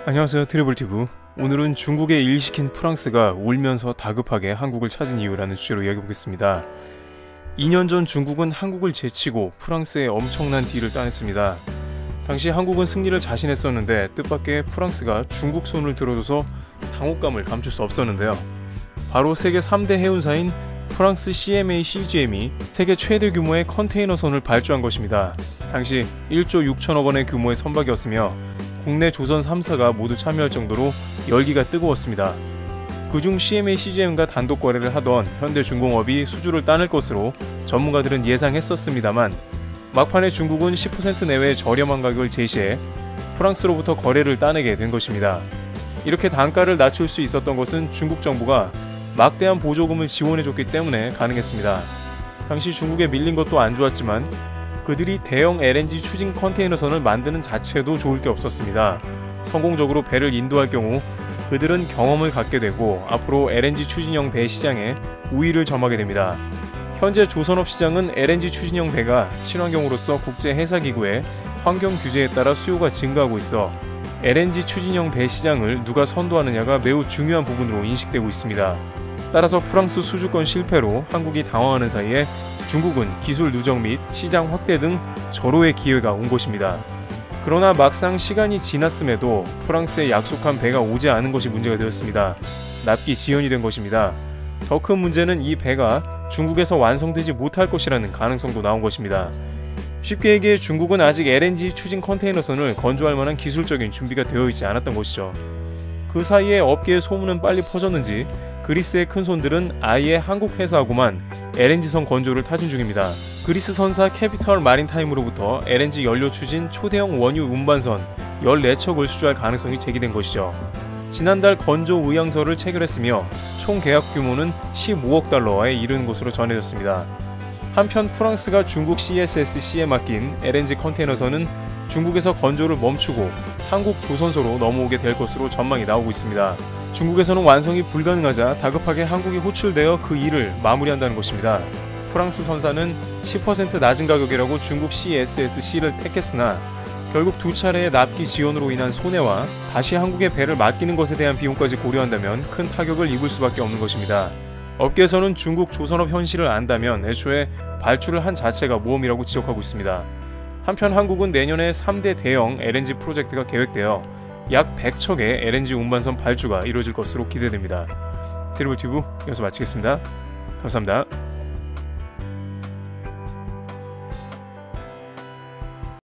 안녕하세요, 트래블튜브. 오늘은 중국에 일시킨 프랑스가 울면서 다급하게 한국을 찾은 이유라는 주제로 이야기해보겠습니다. 2년 전 중국은 한국을 제치고 프랑스에 엄청난 딜을 따냈습니다. 당시 한국은 승리를 자신했었는데 뜻밖의 프랑스가 중국 손을 들어줘서 당혹감을 감출 수 없었는데요. 바로 세계 3대 해운사인 프랑스 CMA CGM이 세계 최대 규모의 컨테이너선을 발주한 것입니다. 당시 1조 6천억 원의 규모의 선박이었으며 국내 조선 3사가 모두 참여할 정도로 열기가 뜨거웠습니다. 그중 CMA CGM과 단독 거래를 하던 현대중공업이 수주를 따낼 것으로 전문가들은 예상했었습니다만 막판에 중국은 10% 내외의 저렴한 가격을 제시해 프랑스로부터 거래를 따내게 된 것입니다. 이렇게 단가를 낮출 수 있었던 것은 중국 정부가 막대한 보조금을 지원해줬기 때문에 가능했습니다. 당시 중국에 밀린 것도 안 좋았지만 그들이 대형 LNG 추진 컨테이너선을 만드는 자체도 좋을 게 없었습니다. 성공적으로 배를 인도할 경우 그들은 경험을 갖게 되고 앞으로 LNG 추진형 배 시장에 우위를 점하게 됩니다. 현재 조선업 시장은 LNG 추진형 배가 친환경으로서 국제해사기구의 환경 규제에 따라 수요가 증가하고 있어 LNG 추진형 배 시장을 누가 선도하느냐가 매우 중요한 부분으로 인식되고 있습니다. 따라서 프랑스 수주권 실패로 한국이 당황하는 사이에 중국은 기술 누적 및 시장 확대 등 절호의 기회가 온 것입니다. 그러나 막상 시간이 지났음에도 프랑스에 약속한 배가 오지 않은 것이 문제가 되었습니다. 납기 지연이 된 것입니다. 더 큰 문제는 이 배가 중국에서 완성되지 못할 것이라는 가능성도 나온 것입니다. 쉽게 얘기해 중국은 아직 LNG 추진 컨테이너선을 건조할 만한 기술적인 준비가 되어 있지 않았던 것이죠. 그 사이에 업계의 소문은 빨리 퍼졌는지 그리스의 큰손들은 아예 한국 회사하고만 LNG선 건조를 타진 중입니다. 그리스 선사 캐피털 마린타임으로부터 LNG 연료 추진 초대형 원유 운반선 14척을 수주할 가능성이 제기된 것이죠. 지난달 건조 의향서를 체결했으며 총 계약 규모는 15억 달러에 이르는 것으로 전해졌습니다. 한편 프랑스가 중국 CSSC에 맡긴 LNG 컨테이너선은 중국에서 건조를 멈추고 한국 조선소로 넘어오게 될 것으로 전망이 나오고 있습니다. 중국에서는 완성이 불가능하자 다급하게 한국이 호출되어 그 일을 마무리한다는 것입니다. 프랑스 선사는 10% 낮은 가격이라고 중국 CSSC를 택했으나 결국 두 차례의 납기 지연으로 인한 손해와 다시 한국에 배를 맡기는 것에 대한 비용까지 고려한다면 큰 타격을 입을 수밖에 없는 것입니다. 업계에서는 중국 조선업 현실을 안다면 애초에 발주를 한 자체가 모험이라고 지적하고 있습니다. 한편 한국은 내년에 3대 대형 LNG 프로젝트가 계획되어 약 100척의 LNG 운반선 발주가 이루어질 것으로 기대됩니다. 트래블튜브 여기서 마치겠습니다. 감사합니다.